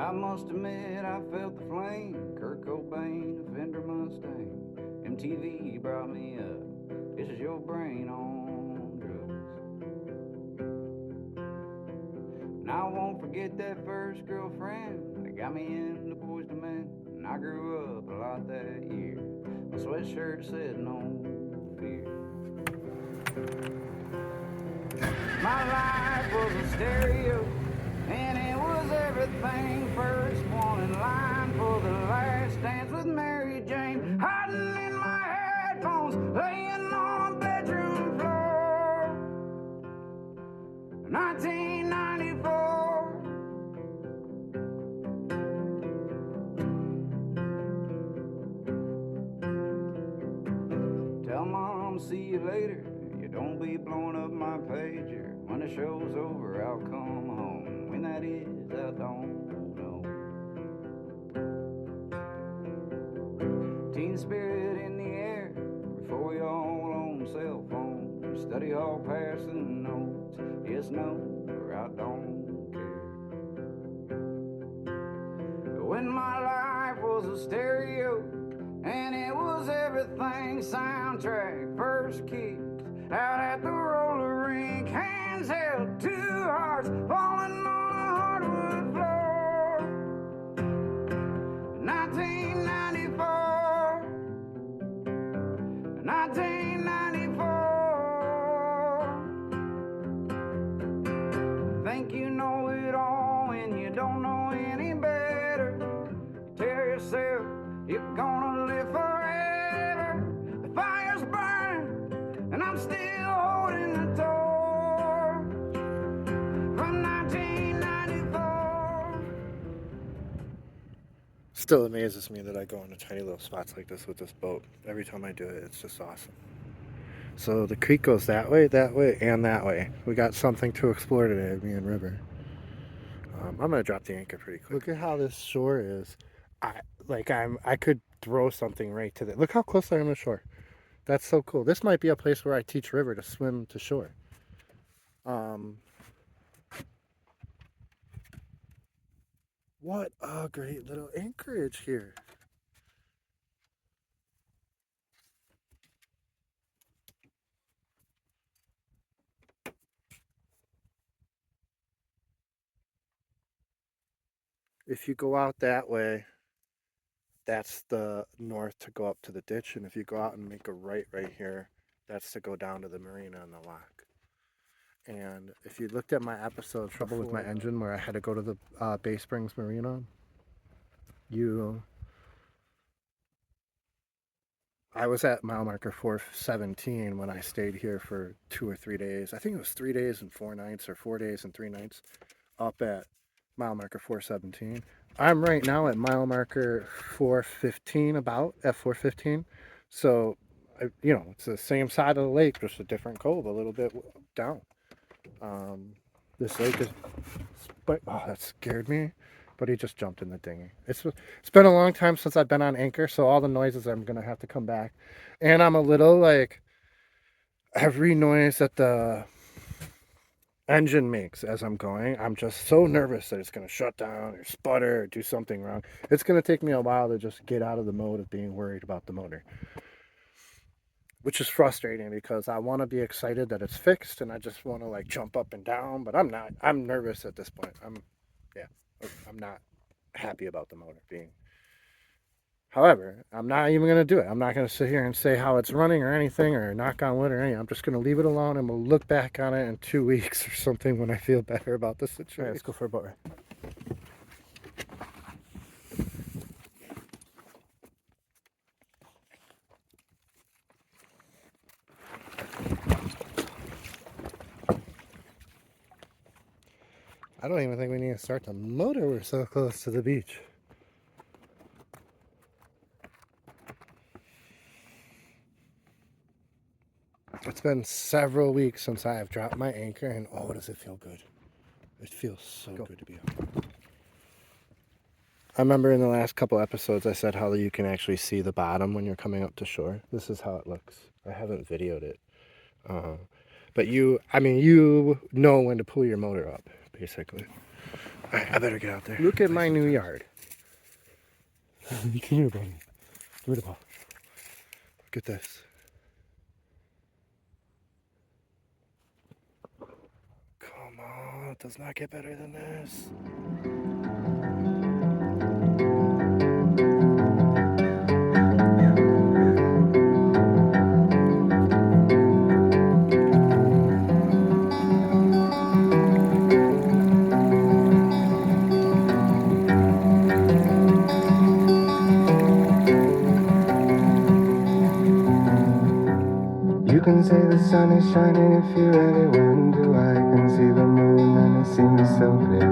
I must admit I felt the flame. Kurt Cobain, a Fender Mustang. MTV brought me up. This is your brain on drugs. And I won't forget that first girlfriend that got me into Boys to Men. And I grew up a lot that year. My sweatshirt said no fear. My life was a stereo, and it was everything. First one in line for the last dance with Mary Jane. Hiding in my headphones, laying on a bedroom floor. 1994. Tell mom, see you later. You don't be blowing up my pager. When the show's over, I'll come home. When that is, I don't know. Teen spirit in the air before we all on cell phones. Study hall passing notes. Yes, no, or I don't care. When my life was a stereo, and it was everything. Soundtrack first kicked out at the roller rink. Hands held, two hearts falling on a hardwood floor. 1994. 1994. Think you know it all when you don't know any better. You tell yourself you're gonna live forever. The fire's burning, and I'm still holding the torch from 1994. Still amazes me that I go into tiny little spots like this with this boat. Every time I do it, it's just awesome. So the creek goes that way, and that way. We got something to explore today, me and River. I'm gonna drop the anchor pretty quick. Look at how this shore is. I could throw something right to that. Look how close I am to shore. That's so cool. This might be a place where I teach River to swim to shore. What a great little anchorage here. If you go out that way, that's the north to go up to the ditch, and if you go out and make a right here, that's to go down to the marina and the lock. And if you looked at my episode Trouble with My Engine, where I had to go to the Bay Springs Marina, I was at mile marker 417 when I stayed here for 2 or 3 days. I think it was 3 days and 4 nights, or 4 days and 3 nights up at mile marker 417. I'm right now at mile marker 415, about at 415. So, it's the same side of the lake, just a different cove, a little bit down. This lake is, that scared me, but he just jumped in the dinghy. It's been a long time since I've been on anchor, so all the noises I'm gonna have to come back, and I'm a little like, every noise that the engine makes as I'm going, I'm just so nervous that it's going to shut down or sputter or do something wrong. It's going to take me a while to just get out of the mode of being worried about the motor, which is frustrating because I want to be excited that it's fixed and I just want to like jump up and down, but I'm not. I'm nervous at this point. I'm not happy about the motor being. However, I'm not even going to do it. I'm not going to sit here and say how it's running or anything or knock on wood or anything. I'm just going to leave it alone and we'll look back on it in 2 weeks or something when I feel better about the situation. All right, let's go for a boat ride. I don't even think we need to start the motor. We're so close to the beach. It's been several weeks since I have dropped my anchor, and oh, does it feel good. It feels so good to be on. I remember in the last couple episodes I said how you can actually see the bottom when you're coming up to shore. This is how it looks. I haven't videoed it. But you know when to pull your motor up, basically. Alright, I better get out there. Look at my new yard. Come here, buddy. Give me the ball. Look at this. Come on, it does not get better than this. You can say the sun is shining if you really want to. I can see the moon and it seems so clear.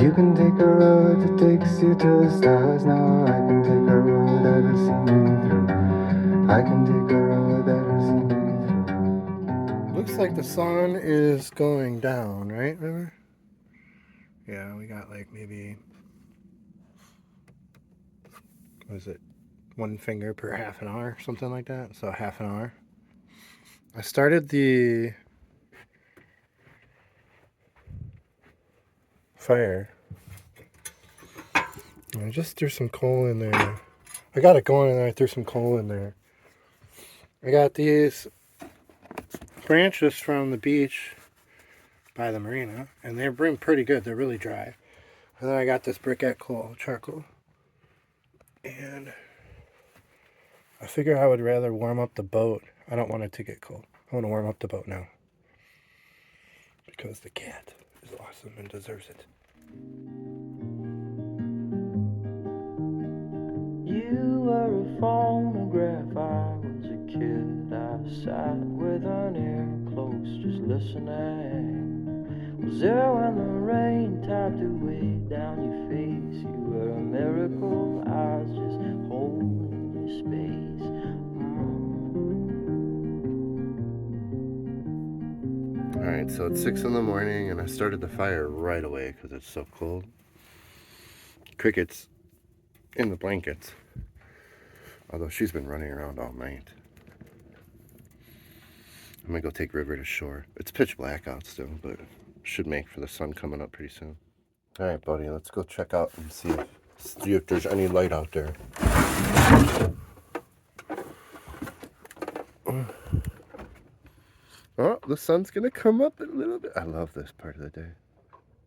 You can take a road that takes you to the stars. Now I can take a road that'll see me through. I can take a road that'll see me through. Looks like the sun is going down, right, River? Yeah, we got like maybe, what is it, 1 finger per half an hour, something like that. So half an hour. I started the fire. I just threw some coal in there. I got it going and I threw some coal in there. I got these branches from the beach by the marina, and they're pretty good. They're really dry. And then I got this briquette coal, charcoal. And I figure I would rather warm up the boat. I don't want it to get cold. I want to warm up the boat now. Because the cat is awesome and deserves it. You were a phonograph, I was a kid. I sat with an ear close, just listening. Was there when the rain tapped away down your face? You were a miracle, I was just holding your space. Alright, so it's 6 in the morning and I started the fire right away because it's so cold. Cricket's in the blankets. Although she's been running around all night. I'm gonna go take River to shore. It's pitch black out still, but should make for the sun coming up pretty soon. Alright, buddy, let's go check out and see if there's any light out there. Oh, the sun's gonna come up in a little bit. I love this part of the day.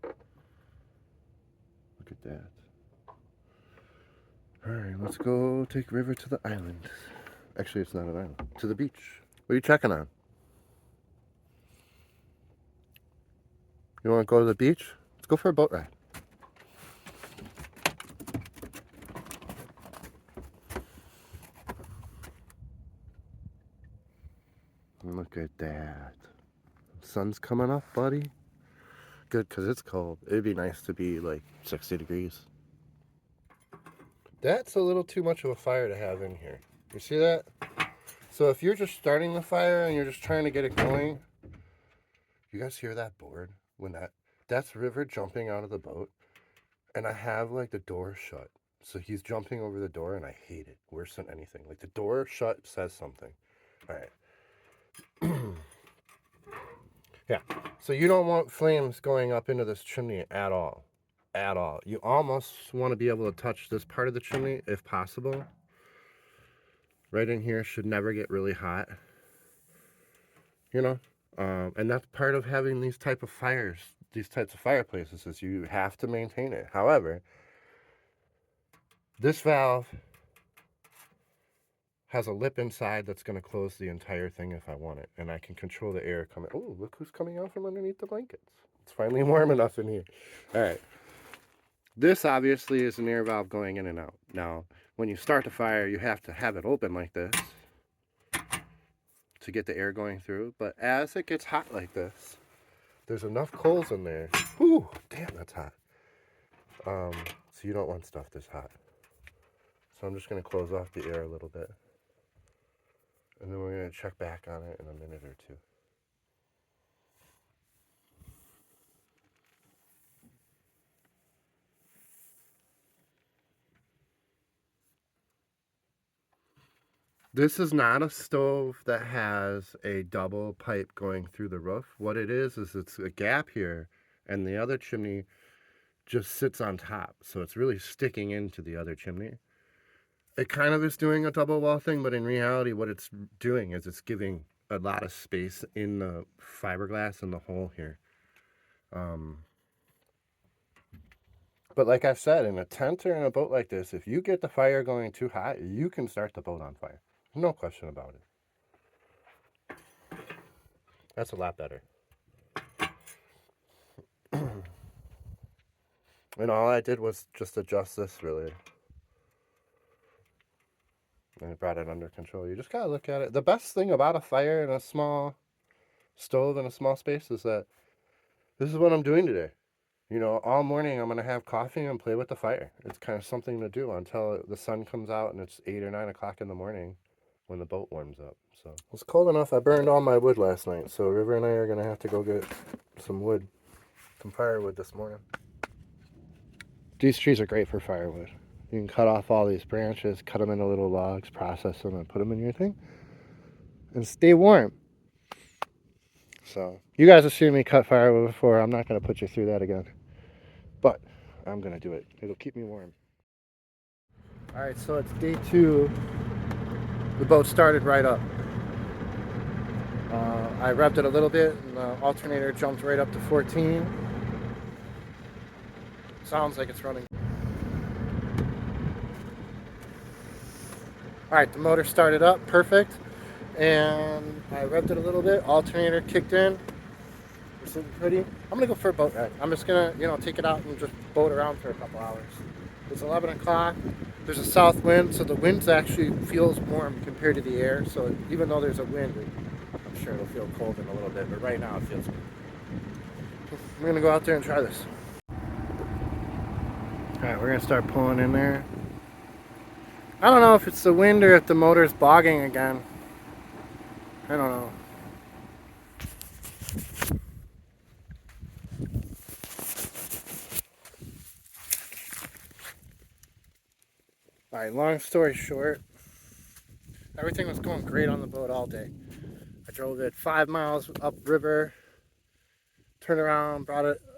Look at that. Alright, let's go take River to the island. Actually, it's not an island. To the beach. What are you checking on? You want to go to the beach? Let's go for a boat ride. Look at that. Sun's coming up, buddy. Good, because it's cold. It'd be nice to be like 60 degrees. That's a little too much of a fire to have in here. You see that? So if you're just starting the fire and you're just trying to get it going, you guys hear that board? When that's River jumping out of the boat, and I have like the door shut. So he's jumping over the door and I hate it worse than anything. Like the door shut says something. All right. Yeah. So you don't want flames going up into this chimney at all. At all. You almost want to be able to touch this part of the chimney if possible. Right in here should never get really hot. You know? And that's part of having these type of fires, these types of fireplaces, is you have to maintain it. However, this valve has a lip inside that's going to close the entire thing if I want it. And I can control the air coming. Oh, look who's coming out from underneath the blankets. It's finally warm enough in here. All right. This obviously is an air valve going in and out. Now, when you start the fire, you have to have it open like this to get the air going through. But as it gets hot like this, there's enough coals in there. Whew, damn, that's hot. So you don't want stuff this hot. So I'm just going to close off the air a little bit. And then we're going to check back on it in a minute or two. This is not a stove that has a double pipe going through the roof. What it is it's a gap here, and the other chimney just sits on top, so it's really sticking into the other chimney. It kind of is doing a double wall thing, but in reality what it's doing is it's giving a lot of space in the fiberglass in the hole here. But like I've said, in a tent or in a boat like this, if you get the fire going too hot, you can start the boat on fire. No question about it. That's a lot better. And all I did was just adjust this, really. And it brought it under control. You just gotta look at it. The best thing about a fire in a small stove in a small space is that this is what I'm doing today. You know, all morning I'm gonna have coffee and play with the fire. It's kind of something to do until the sun comes out and it's 8 or 9 o'clock in the morning when the boat warms up. So it's cold enough. I burned all my wood last night, so River and I are gonna have to go get some wood, some firewood this morning. These trees are great for firewood. You can cut off all these branches, cut them into little logs, process them, and put them in your thing, and stay warm. So you guys have seen me cut firewood before. I'm not gonna put you through that again, but I'm gonna do it. It'll keep me warm. All right, so it's day 2. The boat started right up. I revved it a little bit, and the alternator jumped right up to 14. Sounds like it's running. All right, the motor started up, perfect. And I revved it a little bit. Alternator kicked in. It's looking pretty. I'm gonna go for a boat ride. I'm just gonna, take it out and just boat around for a couple hours. It's 11 o'clock. There's a south wind, so the wind actually feels warm compared to the air. So even though there's a wind, I'm sure it'll feel cold in a little bit, but right now it feels good. I'm gonna go out there and try this. All right, we're gonna start pulling in there. I don't know if it's the wind or if the motor's bogging again. I don't know. All right, long story short, everything was going great on the boat all day. I drove it 5 miles upriver, turned around,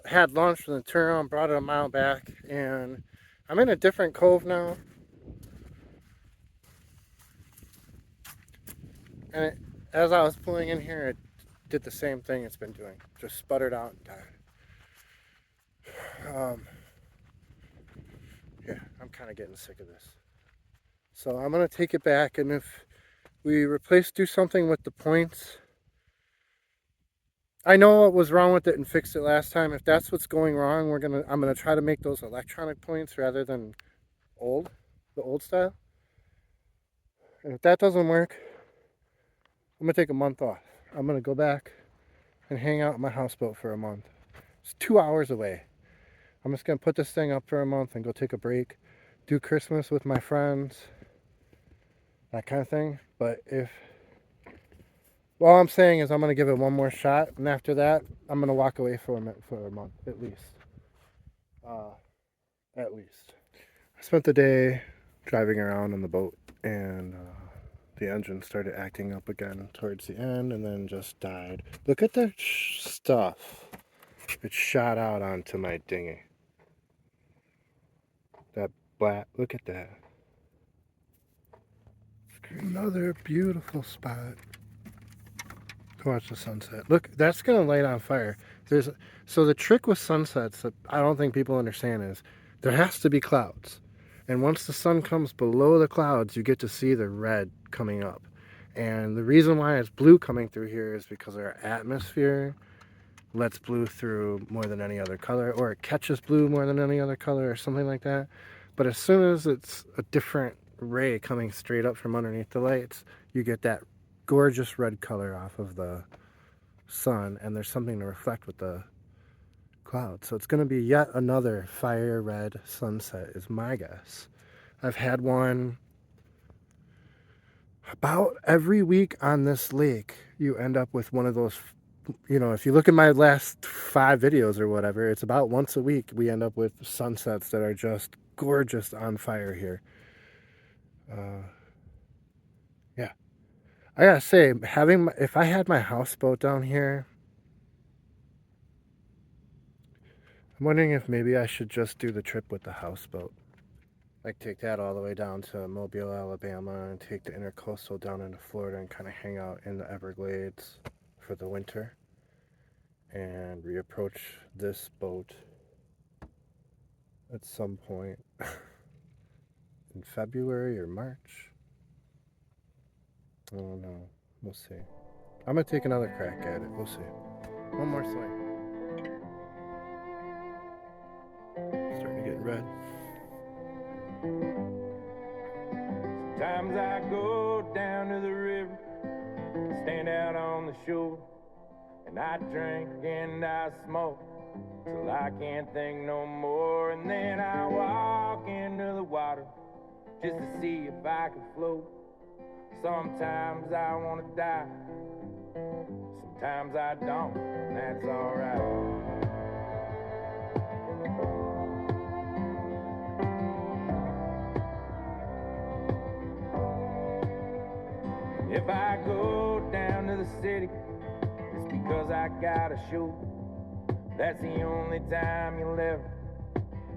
had lunch, and then turned around, brought it a mile back, and I'm in a different cove now. And as I was pulling in here, it did the same thing it's been doing, just sputtered out and died. Yeah, I'm kind of getting sick of this. So I'm gonna take it back, and if we do something with the points. I know what was wrong with it and fixed it last time. If that's what's going wrong, I'm gonna try to make those electronic points rather than the old style. And if that doesn't work, I'm gonna take a month off. I'm gonna go back and hang out in my houseboat for a month. It's 2 hours away. I'm just gonna put this thing up for a month and go take a break, do Christmas with my friends, that kind of thing. But all I'm saying is I'm gonna give it one more shot, and after that, I'm gonna walk away for a month at least. At least. I spent the day driving around on the boat, and the engine started acting up again towards the end and then just died. Look at the stuff. It shot out onto my dinghy. That black, look at that. Another beautiful spot to watch the sunset. Look, that's going to light on fire. So the trick with sunsets that I don't think people understand is there has to be clouds. And once the sun comes below the clouds, you get to see the red coming up. And the reason why it's blue coming through here is because our atmosphere lets blue through more than any other color, or it catches blue more than any other color, or something like that. But as soon as it's a different ray coming straight up from underneath the lights, you get that gorgeous red color off of the sun, and there's something to reflect with the clouds. So it's going to be yet another fire red sunset is my guess. I've had one about every week on this lake. You end up with one of those, if you look at my last 5 videos or whatever, it's about once a week we end up with sunsets that are just gorgeous on fire here. Yeah, I gotta say, if I had my houseboat down here, I'm wondering if maybe I should just do the trip with the houseboat. Like take that all the way down to Mobile, Alabama, and take the intercoastal down into Florida and kind of hang out in the Everglades for the winter. And reapproach this boat at some point in February or March. I don't know. We'll see. I'm gonna take another crack at it. We'll see. One more swing. Starting to get red. Sometimes I go down to the river, stand out on the shore, and I drink and I smoke till I can't think no more. And then I walk into the water just to see if I can float. Sometimes I want to die, sometimes I don't, and that's alright. If I go down to the city, it's because I got a show. That's the only time you'll ever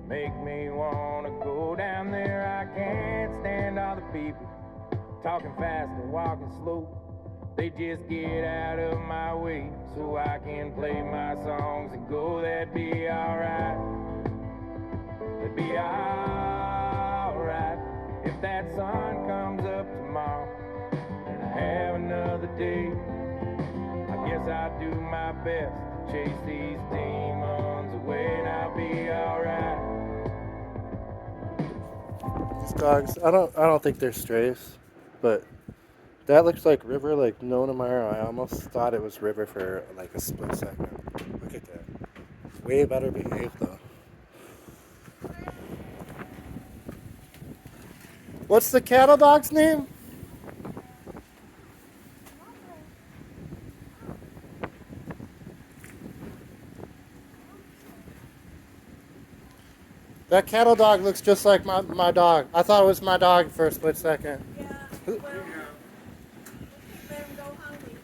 make me wanna go down there. I can't stand all the people talking fast and walking slow. They just get out of my way so I can play my songs and go. That'd be alright. That'd be alright if that sun comes up tomorrow and I have another day. I guess I'll do my best to chase these demons away, and I'll be alright. These dogs, I don't think they're strays, but that looks like river, like no tomorrow. I almost thought it was river for like a split second. Look at that. Way better behaved though. What's the cattle dog's name? That cattle dog looks just like my dog. I thought it was my dog for a split second. Yeah, well, let him go hungry.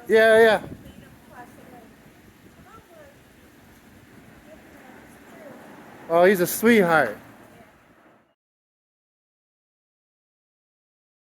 Yeah, yeah. Feed him twice a day. Come on, bud. Oh, he's a sweetheart.